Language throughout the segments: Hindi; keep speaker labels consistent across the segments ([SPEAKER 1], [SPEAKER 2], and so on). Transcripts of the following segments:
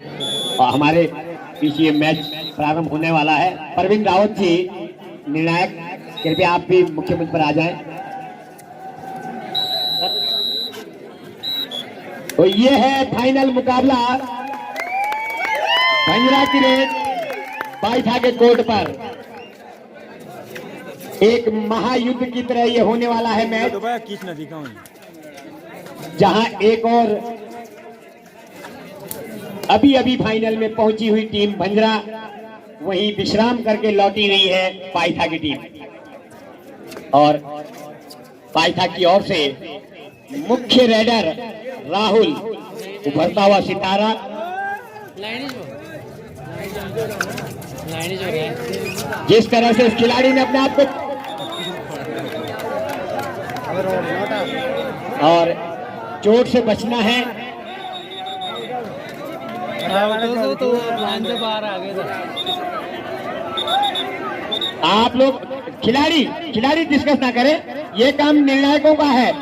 [SPEAKER 1] और हमारे बीच ये मैच प्रारंभ होने वाला है। परवीन रावत जी निर्णायक, कृपया आप भी मुख्य मंच पर आ जाएं। तो ये है फाइनल मुकाबला भंजरा की रेड बाइठा के कोर्ट पर। एक महायुद्ध की तरह ये होने वाला है मैच, जहां एक और अभी अभी फाइनल में पहुंची हुई टीम भंजरा वहीं विश्राम करके लौटी रही है पाइथा की टीम। और पाइथा की ओर से मुख्य रेडर राहुल, उभरता हुआ सितारा, जिस तरह से इस खिलाड़ी ने अपने आप को और चोट से बचना है।
[SPEAKER 2] तो बाहर आ गए।
[SPEAKER 1] आप लोग खिलाड़ी डिस्कस ना करें, ये काम निर्णायकों का है,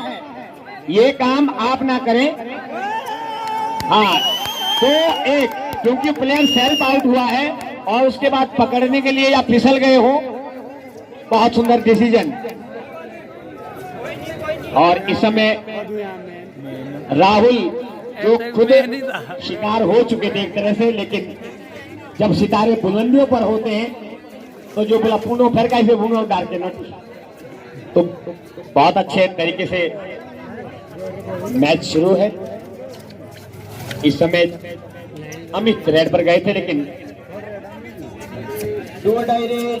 [SPEAKER 1] ये काम आप ना करें। हाँ, तो एक क्योंकि प्लेयर सेल्फ आउट हुआ है और उसके बाद पकड़ने के लिए या फिसल गए हो, बहुत सुंदर डिसीजन। और इस समय राहुल जो खुद शिकार हो चुके थे एक तरह से, लेकिन जब सितारे बुलंदियों पर होते हैं तो जो बोला पुनो फिर कैसे भूनो डाल के न, तो बहुत अच्छे तरीके से मैच शुरू है। इस समय अमित रेड पर गए थे, लेकिन दो डायरे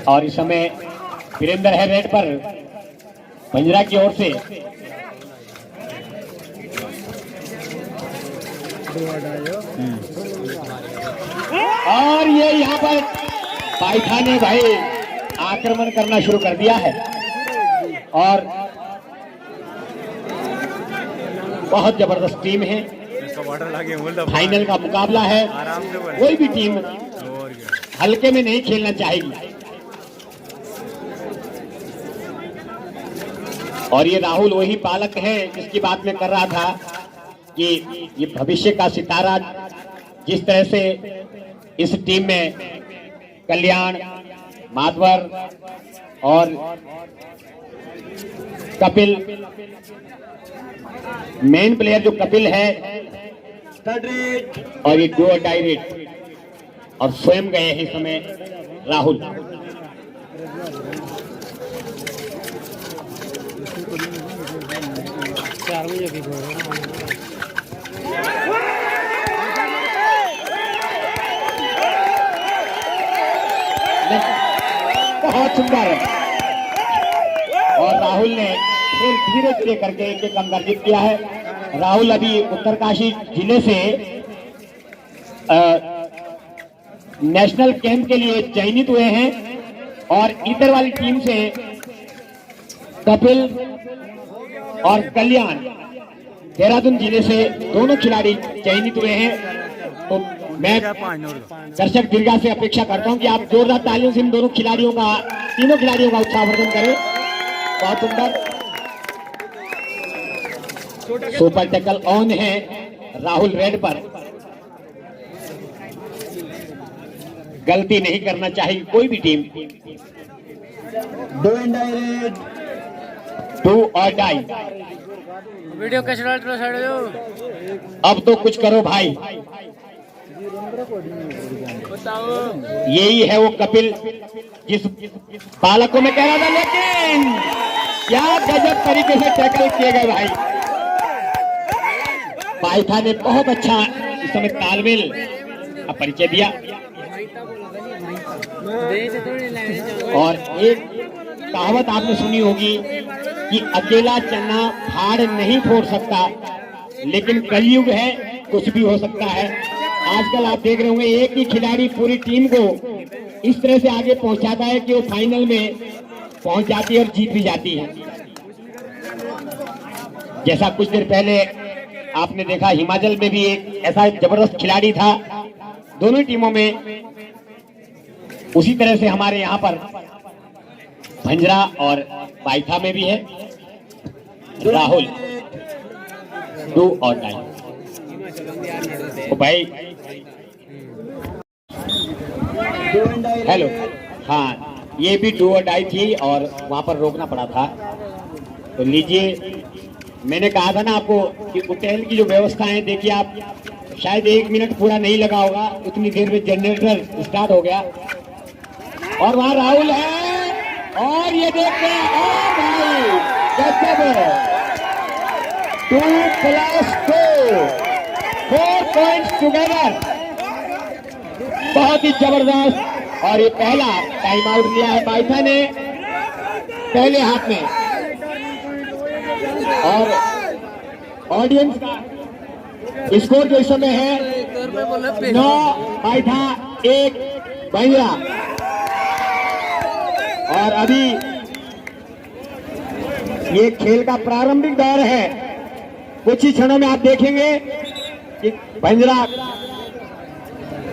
[SPEAKER 1] और इस समय वीरेंद्र है रेड पर भंजरा की ओर से। और ये यहाँ पर पाइथा ने भाई आक्रमण करना शुरू कर दिया है और बहुत जबरदस्त टीम है। फाइनल का मुकाबला है, कोई भी टीम हल्के में नहीं खेलना चाहेगी। और ये राहुल वही बालक है जिसकी बात मैं कर रहा था कि ये भविष्य का सितारा, जिस तरह से इस टीम में कल्याण, माधवर और कपिल, मेन प्लेयर जो कपिल है, और ये डू और डाई रेड, और स्वयं गए हैं इस समय राहुल। बहुत सुंदर है और राहुल ने फिर धीरे धीरे करके एक अंक अर्जित किया है। राहुल अभी उत्तरकाशी जिले से नेशनल कैंप के लिए चयनित हुए हैं और इधर वाली टीम से कपिल और कल्याण देहरादून जिले से दोनों खिलाड़ी चयनित हुए हैं। तो मैं दर्शक दीर्घा से अपेक्षा करता हूं कि आप जोरदार तालियों से इन दोनों खिलाड़ियों का, तीनों खिलाड़ियों का उत्साहवर्धन करें। बहुत सुंदर सुपर टैकल ऑन है राहुल रेड पर। गलती नहीं करना चाहिए कोई भी टीम। डू और डाई।
[SPEAKER 2] वीडियो कैसे
[SPEAKER 1] अब तो कुछ करो भाई।
[SPEAKER 2] बताओ,
[SPEAKER 1] यही है वो कपिल जिस बालक को मैं कह रहा था, लेकिन क्या गजब तरीके से टैकल किए गए भाई। पाइथा ने बहुत अच्छा इस समय तालमेल का परिचय दिया और एक कहावत आपने सुनी होगी कि अकेला चना फाड़ नहीं फोड़ सकता, लेकिन कलयुग है, कुछ भी हो सकता है। आजकल आप देख रहे होंगे एक ही खिलाड़ी पूरी टीम को इस तरह से आगे पहुंचाता है कि वो फाइनल में पहुंच जाती है और जीत भी जाती है। जैसा कुछ देर पहले आपने देखा हिमाचल में भी एक ऐसा जबरदस्त खिलाड़ी था, दोनों टीमों में। उसी तरह से हमारे यहाँ पर भंजरा और बाइथा में भी है। राहुल 2 और 9। तो भाई हेलो, हाँ ये भी 2 और 2.5 थी और वहां पर रोकना पड़ा था। तो लीजिए, मैंने कहा था ना आपको कि होटल की जो व्यवस्था है, देखिए आप शायद 1 मिनट पूरा नहीं लगा होगा, उतनी देर में जनरेटर स्टार्ट हो गया। और वहां राहुल है और ये देखते हैं, और भाई गजब, 2+2 4 पॉइंट्स टुगेदर, बहुत ही जबरदस्त। और ये पहला टाइम आउट लिया है बाइथा ने पहले हाफ में। और ऑडियंस का स्कोर जो इस समय है 9 बाइथा 1 भंजरा। और अभी ये खेल का प्रारंभिक दौर है। कुछ ही क्षणों में आप देखेंगे कि भंजरा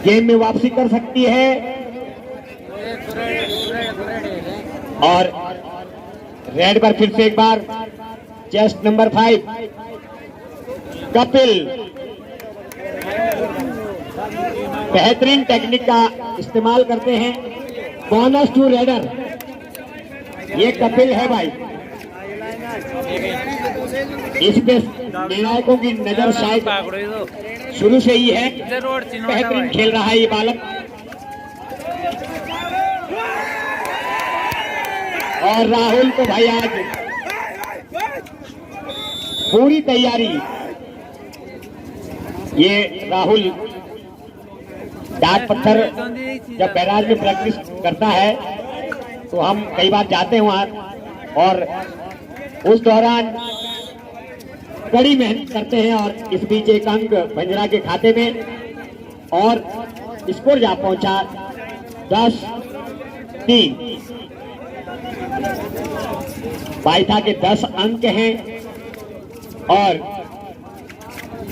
[SPEAKER 1] गेम में वापसी कर सकती है। और रेड पर फिर से एक बार चेस्ट नंबर 5 कपिल, बेहतरीन टेक्निक का इस्तेमाल करते हैं। बोनस टू रेडर, ये कपिल है भाई। इस पे निर्णायकों की नजर शायद शुरू से ही है। बेहतरीन खेल रहा है ये बालक। और राहुल को भाई आज पूरी तैयारी, ये राहुल डाक पत्थर जब बैराज में प्रैक्टिस करता है तो हम कई बार जाते हैं वहां और उस दौरान कड़ी मेहनत करते हैं। और इस बीच एक अंक भंजरा के खाते में और स्कोर जा पहुंचा 10-3। बाइथा के 10 अंक हैं और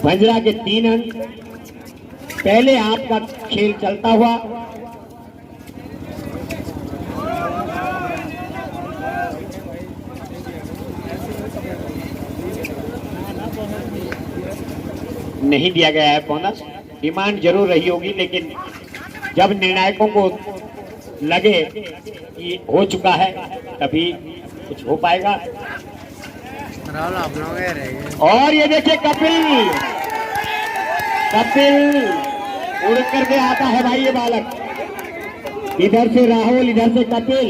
[SPEAKER 1] भंजरा के 3 अंक। पहले हाफ का खेल चलता हुआ नहीं दिया गया है बोनस। डिमांड जरूर रही होगी, लेकिन जब निर्णायकों को लगे कि हो चुका है तभी कुछ हो पाएगा। और ये देखिए कपिल, कपिल उड़ करके आता है भाई ये बालक। इधर से राहुल, इधर से कपिल,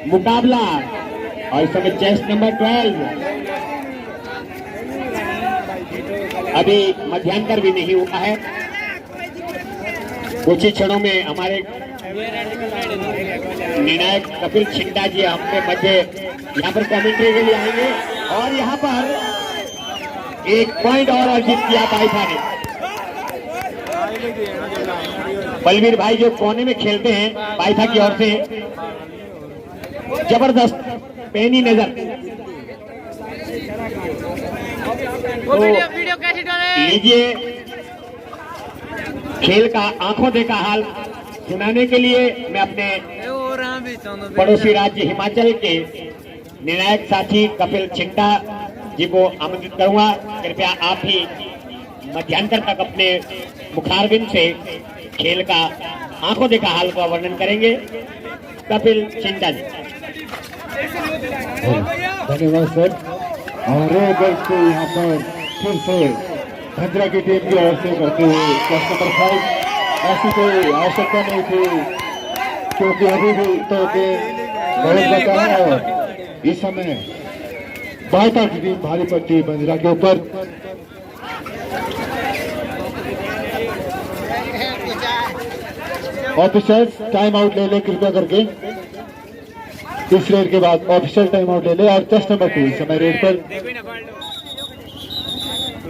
[SPEAKER 1] मुकाबला। और इस समय चेस्ट नंबर 12, अभी मध्यांतर भी नहीं हुआ है। कुछ ही क्षणों में हमारे निर्णायक कपिल छिंटा जी अपने मध्य यहाँ पर कमेंट्री के लिए आएंगे। और यहाँ पर 1 पॉइंट और अर्जित किया बाइथा ने। बलवीर भाई जो कोने में खेलते हैं बाइथा की ओर से, जबरदस्त पैनी नजर। तो लीजिए, खेल का आंखों देखा हाल सुनाने के लिए मैं अपने पड़ोसी राज्य हिमाचल के निर्णायक साथी कपिल छिंटा जी को आमंत्रित करूंगा। कृपया आप भी मध्यांतर तक अपने मुखारबिंद से खेल का आंखों देखा हाल का वर्णन करेंगे। कपिल छिंटा जी।
[SPEAKER 3] धन्यवाद सर। और यहाँ पर फिर से भंजरा की टीम की ओर से करते हुए चेस्ट नंबर 5, ऐसी कोई आवश्यकता नहीं थी क्योंकि अभी भी तो बहुत बचा है। और इस समय बाइथा की टीम भारी पड़ती भंजरा के ऊपर। ऑफिसर्स टाइम आउट ले लें कृपया करके। इस रेड के बाद ऑफिशियल टाइम आउट ले ले। और चेस्ट नंबर 2 इस समय रेड पर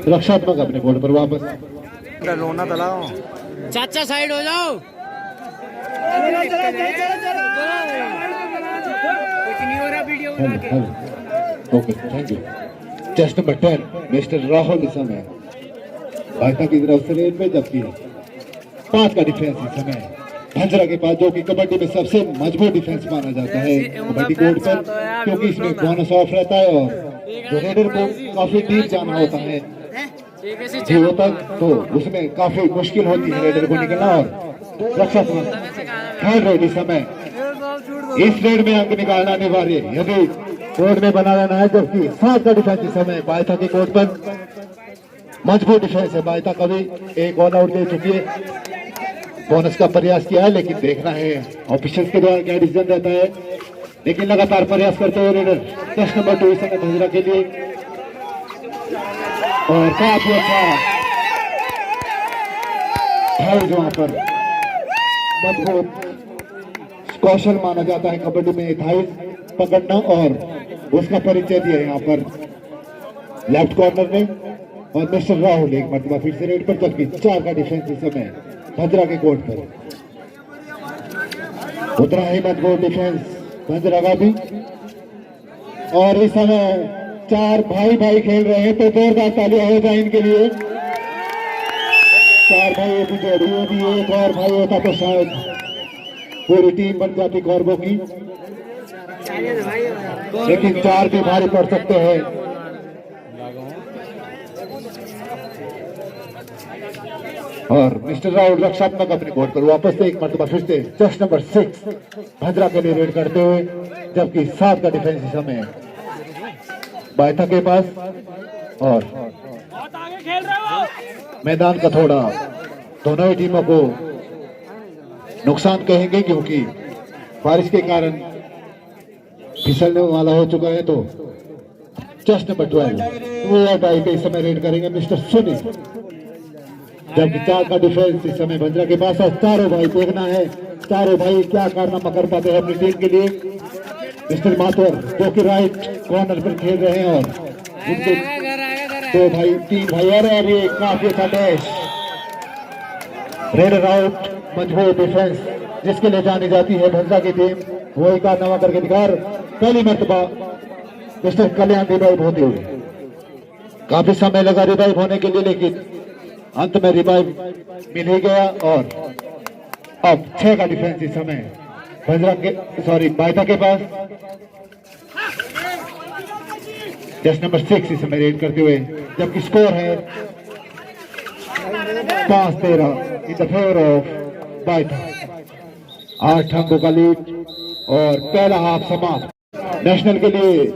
[SPEAKER 3] रक्षात्मक अपने बोर्ड पर वापस।
[SPEAKER 2] रोना तलाओ, चाचा साइड हो जाओ।
[SPEAKER 3] Okay, thank you. Test number 10 mister Rahul इस समय बाइथा की तरफ से रेड में, जबकि 5 का डिफेंस इस समय भंजरा के पास, जो कि कबड्डी में सबसे मजबूत डिफेंस माना जाता है कबड्डी कोर्ट पर, क्योंकि इसमें बोनस ऑफ रहता है और जो रेडर को काफी डीप जाना होता है जीरो तक, तो उसमें काफी मुश्किल होती है रेडर को निकलना। और रक्षात्मक खेल रहे इस समय इस रेड में अंक निकालना अनिवार्य यदि कोर्ट में बना रहना है, जबकि 7 का डिफेंस इस समय बायता के कोर्ट पर मजबूत डिफेंस है। बायता कभी एक ऑल आउट दे चुकी है, बोनस का प्रयास किया है, लेकिन देखना है ऑफिशियल्स के द्वारा क्या डिसीजन रहता है, लेकिन लगातार प्रयास करते हुए रेडर टेस्ट नंबर 2 इस समय भंजरा के लिए, और काफी अच्छा है वहां पर मजबूत कौशल माना जाता है कबड्डी में थाई पकड़ना, और उसका परिचय दिया यहाँ पर लेफ्ट कॉर्नर ने। और मिस्टर राहुल एक मरतबा फिर से रेड पर, जबकि 4 का डिफेंस इस समय भंजरा के कोर्ट पर। उतना ही मजबूत डिफेंस भंजरा का भी, और इस समय 4 भाई भाई खेल रहे हैं, तो जोरदार तालियां हो जाए इनके लिए। 4 भाई की जोड़ी भी, एक और भाई होता तो शायद पूरी टीम बन जाती कॉर्बो की, लेकिन 4 भी भारी पड़ सकते हैं। और मिस्टर राहुल रक्षात्मक अपने कोर्ट पर वापस से एक मरतबा फिर से टेस्ट नंबर 6 भंजरा के लिए रेड करते हुए, जबकि 7 का डिफेंस इस समय बायथा के पास। और मैदान का थोड़ा दोनों ही टीमों को नुकसान कहेंगे, क्योंकि बारिश के कारण फिसलने वाला हो चुका है। तो टेस्ट नंबर 12 पे इस समय रेड करेंगे मिस्टर सुनील, जबकि 4 का डिफेंस इस समय भंजरा के पास है। चारों भाई देखना है चारों भाई क्या कारनामा कर पाते हैं अपनी टीम के लिए। मिस्टर माथुर जो कि राइट कॉर्नर पर खेल रहे हैं, और उनके 2 भाई 3 भाई और ये काफी अच्छा डैश रेडर आउट, मजबूत डिफेंस जिसके लिए जानी जाती है भंजरा की टीम, वही कारनामा करके दिखार पहली मरतबा मिस्टर कल्याण रिवाइव होते हुए। काफी समय लगा रिवाइव होने के लिए, लेकिन अंत में रिवाइव मिल ही गया। और अब 6 का डिफेंस इस समय भंजरा के बायता के पास, टेस्ट नंबर 6 इस समय रेड करते हुए, जबकि स्कोर है 5-13 इन द फेवर ऑफ बायता। 8 अंकों का लीड और पहला हाफ समाप्त। नेशनल के लिए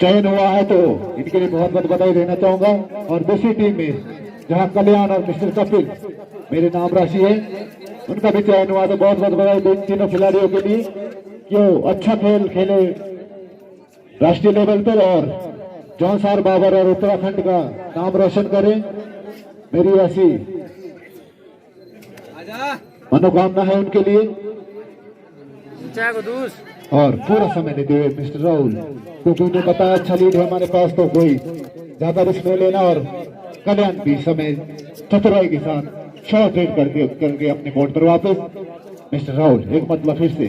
[SPEAKER 3] चयन हुआ है, तो इनके लिए बहुत बहुत बधाई देना चाहूंगा। और दूसरी टीम में जहां कल्याण और मिस्टर कपिल मेरे नाम राशि है, उनका भी चयन हुआ, तो बहुत बहुत बधाई तीनों खिलाड़ियों के लिए, क्यों अच्छा खेल खेले राष्ट्रीय लेवल पर और जौनसार बाबर और उत्तराखंड का नाम रोशन करें। मेरी ऐसी मनोकामना है उनके लिए। और पूरा समय देते हुए मिस्टर राहुल, क्योंकि उन्हें पता है अच्छा लीड है हमारे पास, तो कोई ज्यादा रिस्क नहीं लेना। और कल्याण भी समय चतुराई के साथ शॉर्ट रेड करके अपने कोर्ट पर वापस। मिस्टर राहुल एक मतलब फिर से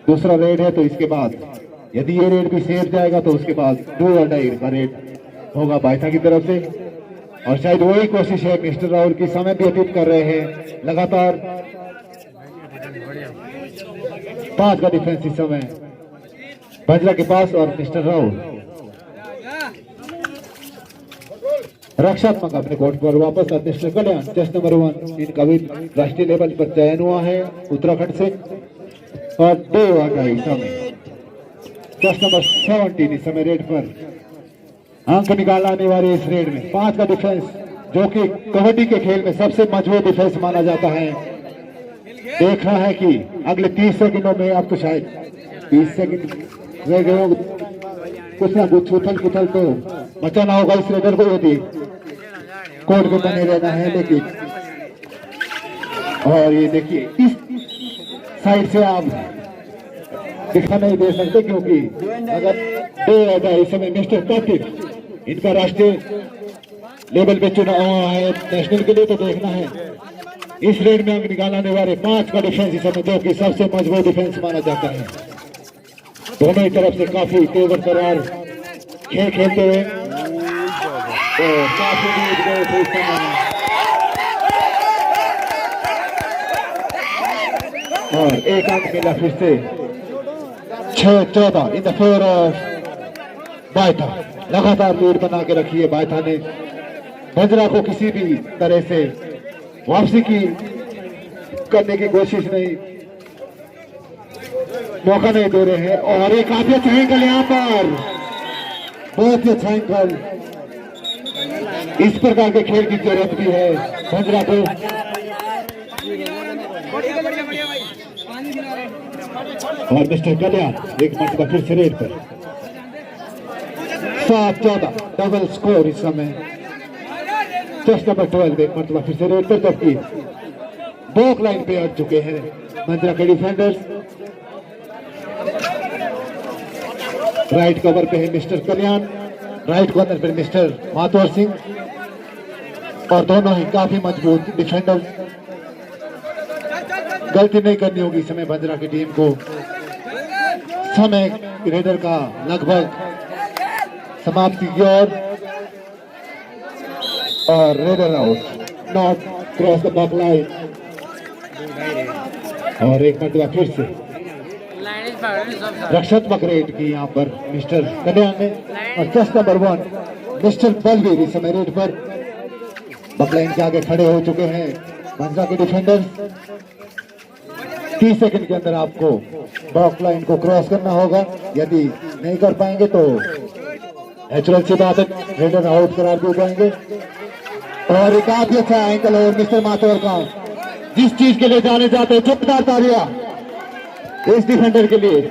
[SPEAKER 3] दूसरा रेड है, तो इसके बाद यदि ये रेड भी सेफ जाएगा, तो उसके बाद 2 और डाई का रेड होगा बायथा की तरफ से। और शायद वही कोशिश है मिस्टर राहुल की, समय भी व्यतीत कर रहे हैं लगातार। 5 का डिफेंस इस समय भंजरा के पास, और मिस्टर राहुल रक्षात्मक अपने कोर्ट पर वापस। मिस्टर कल्याण टेस्ट नंबर 1 इनका भी राष्ट्रीय लेवल पर चयन हुआ है उत्तराखंड से। और 2 अंक समय टेस्ट नंबर 17 इस समय रेड पर अंक निकालना अनिवार्य इस रेड में। 5 का डिफेंस जो कि कबड्डी के खेल में सबसे मजबूत डिफेंस माना जाता है। देखना है कि अगले 30 सेकंडों में, अब तो शायद 20 सेकंड रह गए, कुछ ना कुछ उथल पुथल तो बचाना होगा इस रेडर को, यदि कोर्ट में बने रहना है। लेकिन और ये देखिए इस साइड से आप दिखा नहीं दे सकते, क्योंकि अगर इस समय मिस्टर कपिल इनका राष्ट्रीय लेवल पे चुना हुआ है नेशनल के लिए, तो देखना है इस रेड में अंक निकालने वाले 5 का डिफेंस इस समय, जो कि सबसे मजबूत डिफेंस माना जाता है। दोनों ही तरफ से काफी तेवर तरार खेल खेलते हुए, तो काफी और एक अंक मिला फिर से 6-14 इन द फेवर ऑफ बायथा। लगातार लीड बना के रखी है बायथा ने। भंजरा को किसी भी तरह से वापसी की करने की कोशिश नहीं, मौका नहीं दे रहे हैं। और एक काफी अच्छा एंगल यहाँ पर, बहुत ही अच्छा एंगल। इस प्रकार के खेल की जरूरत भी है भंजरा को। और मिस्टर कल्याण एक मरतबा फिर से रेड पर 7-14 डबल स्कोर इस समय। टेस्ट नंबर 12 एक मरतबा फिर से रेड पर, जबकि बॉक लाइन पे अट चुके हैं भंजरा के डिफेंडर्स। राइट कवर पे है मिस्टर कल्याण, राइट कॉर्नर पे मिस्टर मातवर सिंह, और दोनों ही काफी मजबूत डिफेंडर। गलती नहीं करनी होगी इस समय भंजरा की टीम को। समय रेडर का लगभग समाप्ति की ओर, और raider out, not cross the baulk line. और एक मरतबा फिर से रक्षात्मक रेड की यहाँ पर मिस्टर कल्याण ने। और टेस्ट नंबर 1 मिस्टर बलवीर इस समय रेड पर बॉकलाइन के आगे खड़े हो चुके हैं भंजरा के डिफेंडर्स। 30 सेकंड के अंदर आपको बॉकलाइन को क्रॉस करना होगा। यदि नहीं कर पाएंगे तो नेचुरल सी बात है, रेडर आउट करार दिए जाएंगे। और एक काफी अच्छा एंकल है मिस्टर मातवर का, जिस चीज के लिए जाने जाते चुपदार तालियां इस डिफेंडर के लिए।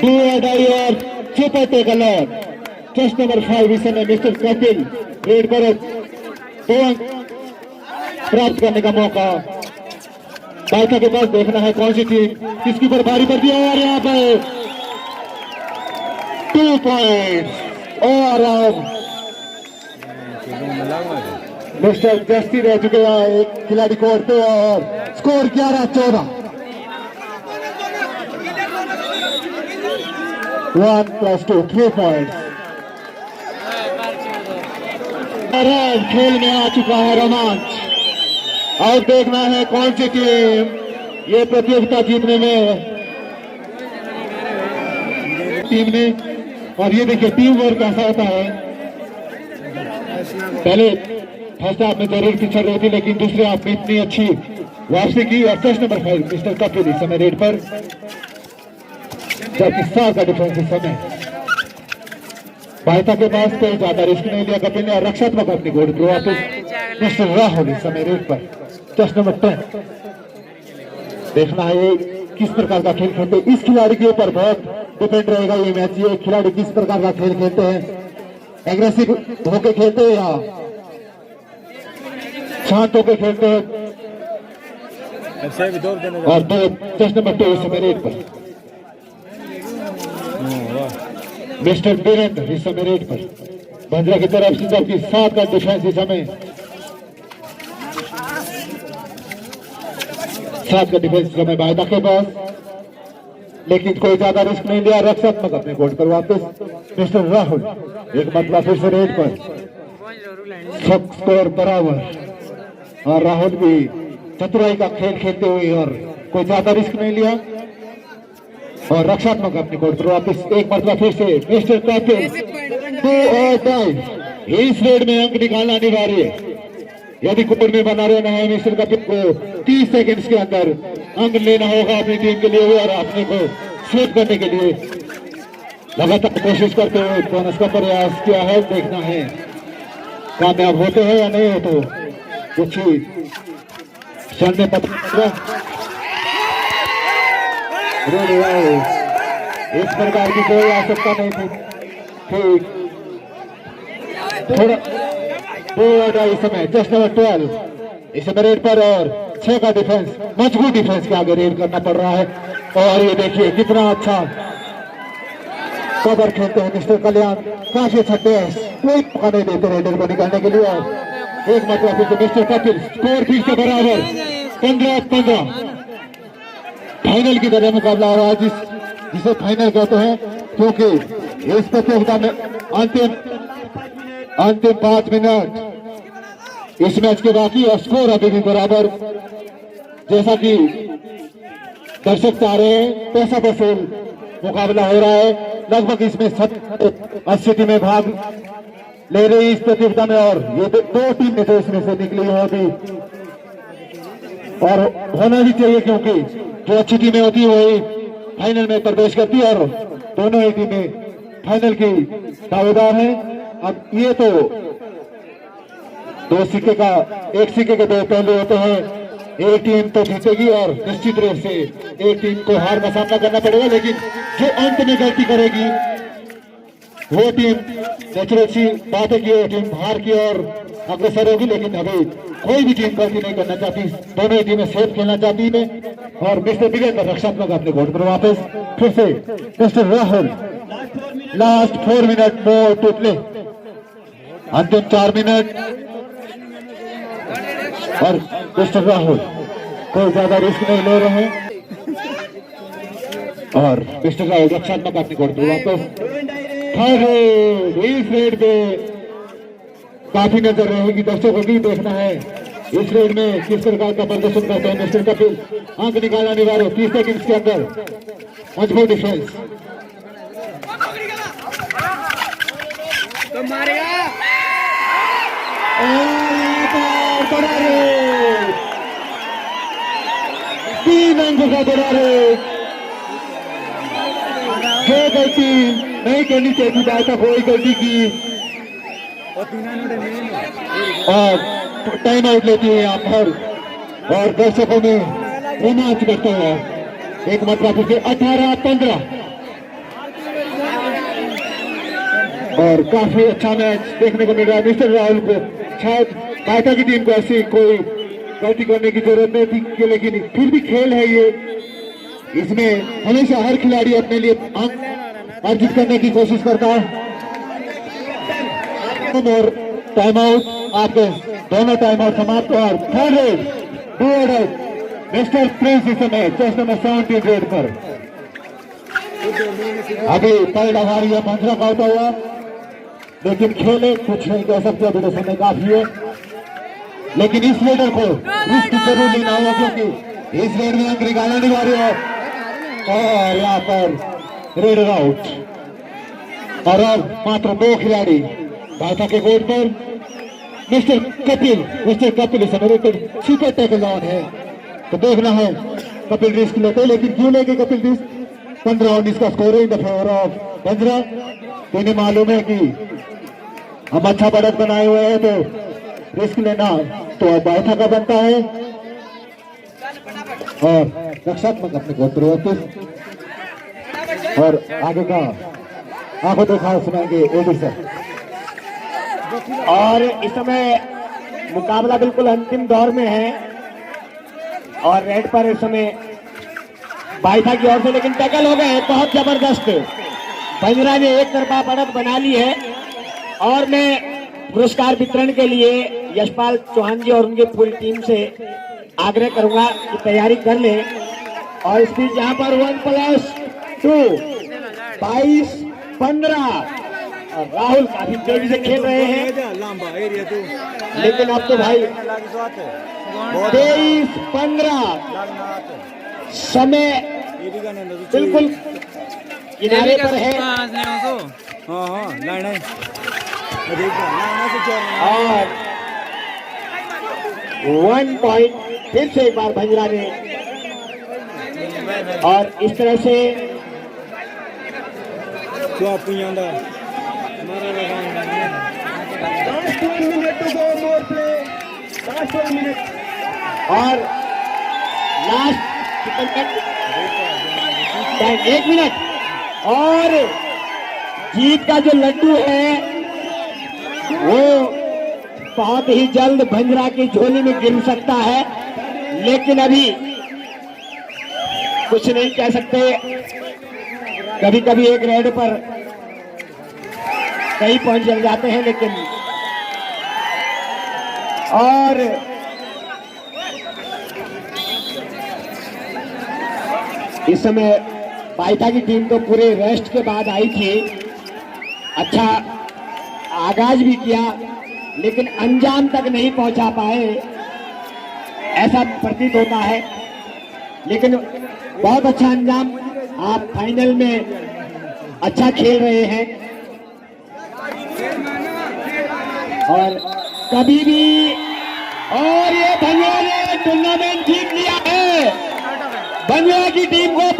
[SPEAKER 3] और सुपर टेकल और टेस्ट नंबर 5 इस समय मिस्टर कपिल रेड पर 2 अंक प्राप्त करने का मौका बायथा के पास। देखना है कौन सी टीम किसकी पर भारी पड़ती है। और यहाँ पर 2 पॉइंट्स और मिस्टर जस्टी रह चुके हैं एक खिलाड़ी कोर्ट पे, और स्कोर 11-14। 1 + 2 3 पॉइंट्स। खेल में आ चुका है रोमांच। और देखना है कौन सी टीम ये प्रतियोगिता जीतने में टीम ने। और ये देखिए टीम वर्क कैसा होता है। पहले फर्स्ट हाफ में जरूर पिछड़ रही थी, लेकिन दूसरे हाफ में इतनी अच्छी वापसी की। और टेस्ट नंबर 5 मिस्टर कपिल इस समय रेड पर, जबकि 7 का डिफेंस इस समय बायथा के पास कोई ज्यादा रिस्क नहीं लिया कपिल ने। और रक्षात्मक अपनी गोल को वापस मिस्टर राहुल इस समय रेड पर। टेस्ट नंबर 10 देखना है किस प्रकार का खेल खेलते। इस खिलाड़ी के ऊपर बहुत डिपेंड रहेगा ये मैच। ये खिलाड़ी किस प्रकार का खेल खेलते हैं, एग्रेसिव होके खेलते हैं या शांत होके खेलते हैं। और टेस्ट नंबर 2 इस समय रेड पर मिस्टर वीरेंद्र इस समय रेड पर भंजरा की तरफ से, जबकि 7 का डिफेंस इस समय 7 का डिफेंस इस समय बायथा के पास, लेकिन कोई ज्यादा रिस्क नहीं लिया। रक्षात्मक अपने कोर्ट पर वापस मिस्टर राहुल एक मतलब फिर से रेड पर। सब स्कोर बराबर, और राहुल भी चतुराई का खेल खेलते हुए और कोई ज्यादा रिस्क नहीं लिया। और रक्षात्मक अपने कोर्ट पर वापस एक मतलब फिर से मिस्टर कपिल 2 और 5। इस रेड में अंक निकालना अनिवार्य है। यदि कोर्ट में बना रहना है मिस्टर कपिल को 30 सेकंड्स के अंदर अंक लेना होगा अपनी टीम के लिए और अपने को सेव करने के लिए। लगातार कोशिश करते हुए बोनस का प्रयास किया है। देखना है कामयाब होते हैं या नहीं होते। कुछ ही क्षण पत्र इस प्रकार की कोई आवश्यकता नहीं थी। ठीक थोड़ा 2 इस समय टेस्ट नंबर 12 इस समय रेड पर, और 6 का डिफेंस मजबूत डिफेंस के आगे रेड करना पड़ रहा है। और ये देखिए कितना अच्छा कवर खेलते हैं मिस्टर कल्याण, काफी अच्छा टेस्ट, कोई मौका नहीं देते रेडर को निकालने के लिए। और एक मतलब मिस्टर कपिल स्कोर फिर से बराबर 15-15। फाइनल की तरह मुकाबला हो रहा है, जिसे फाइनल कहते हैं, क्योंकि इस प्रतियोगिता में अंतिम 5 मिनट इस मैच के बाकी और स्कोर अभी भी बराबर। जैसा कि दर्शक चाह रहे हैं, पैसा वसूल मुकाबला हो रहा है। लगभग इसमें 80 टीमें भाग ले रही इस प्रतियोगिता में और ये दो टीमें तो इसमें से निकली हैं अभी, और होना भी चाहिए क्योंकि जो अच्छी टीमें होती है वही फाइनल में प्रवेश करती है और दोनों ही टीमें फाइनल की दावेदार हैं। अब ये तो एक सिक्के के दो पहलू होते हैं। एक टीम तो जीतेगी और निश्चित रूप से एक टीम को हार का सामना करना पड़ेगा, लेकिन जो अंत में गलती करेगी वो टीम नेचुरल सी बात है कि वो टीम हार की और अग्रसर होगी। लेकिन अभी कोई भी टीम गलती नहीं करना चाहती, दोनों ही टीमें सेफ खेलना चाहती है। और मिस्टर विजय रक्षात्मक अपने कोर्ट पर वापस फिर से mister Rahul. Last 4 minute more to play, अंतिम 4 मिनट और मिस्टर राहुल कोई ज्यादा रिस्क नहीं ले रहे हैं और मिस्टर राहुल रक्षात्मक अपने कोर्ट पर वापस। इस रेड पे काफी नजर रहेगी, दर्शकों को भी देखना है इस रेड में किस प्रकार का प्रदर्शन करते हैं मिस्टर कपिल। अंक निकाला अनिवार्य 30 सेकंड के अंदर, मजबूत डिफेंस।
[SPEAKER 2] तो मारेगा
[SPEAKER 3] बड़ा रेड, 3 अंकों का बड़ा रेड। जो गलती नहीं करनी चाहिए बात तक वही गलती की और टाइम आउट लेती है यहाँ पर और दर्शकों में रोमांच करते हैं। एक मात्रा फिर से 18-15 और काफी अच्छा मैच देखने को मिल रहा है। मिस्टर राहुल को शायद बाटा की टीम को ऐसी कोई गलती करने की जरूरत नहीं थी, लेकिन फिर भी खेल है ये, इसमें हमेशा हर खिलाड़ी अपने लिए अंक अर्जित करने की कोशिश करता है। और टाइम आउट, आपके दोनों टाइम आउट समाप्त और थर्ड रेड मिस्टर प्रिंस इस समय चेस्ट नंबर 17 रेड पर अभी पल लगा रही है। 15 का होता हुआ, लेकिन खेले कुछ नहीं कह सकते, अभी तो समय काफी है। लेकिन इस रेडर को रिस्क जरूर लेना होगा क्योंकि इस रेड में अंक निकालना अनिवार्य है और यहाँ पर रेडर आउट। और अब मात्र 2 खिलाड़ी बाटा के कोर्ट पर। मिस्टर कपिल इस समय सुपर टैकल ऑन है, तो देखना है कपिल रिस्क लेते, लेकिन क्यों लेंगे कपिल रिस्क। 15-19 का स्कोर है इन द फेवर ऑफ बंजरा। तो इन्हें मालूम है कि हम अच्छा बढ़त बनाए हुए हैं तो रिस्क लेना तो अब बाटा का बनता है और रक्षात्मक अपने कोर्ट पर वापस और आगे का आंखों देखा सुनाएंगे एडी सर।
[SPEAKER 1] और इस समय मुकाबला बिल्कुल अंतिम दौर में है और रेड पर इस समय बाइथा की ओर से, लेकिन टैकल हो गए बहुत जबरदस्त। बंजरा ने एक तरफा बढ़त बना ली है और मैं पुरस्कार वितरण के लिए यशपाल चौहान जी और उनकी पूरी टीम से आग्रह करूंगा कि तैयारी कर लें। और इसकी जहां पर 1+2 22-15 राहुल काफी तेजी से खेल रहे हैं, लेकिन अब तो भाई 23-15 समय बिल्कुल किनारे पर है और 1 पॉइंट फिर से एक बार बंजरा ने। और इस तरह से और लास्ट 1 मिनट और जीत का जो लड्डू है वो बहुत ही जल्द बंजरा की झोली में गिर सकता है, लेकिन अभी कुछ नहीं कह सकते। कभी कभी एक रेड पर कई पॉइंट चल जाते हैं, लेकिन और इस समय बाइथा की टीम तो पूरे रेस्ट के बाद आई थी, अच्छा आगाज भी किया, लेकिन अंजाम तक नहीं पहुंचा पाए ऐसा प्रतीत होता है। लेकिन बहुत अच्छा अंजाम, आप फाइनल में अच्छा खेल रहे हैं और कभी भी, और ये भंजुआ ने टूर्नामेंट जीत लिया है। भंजुआ की टीम को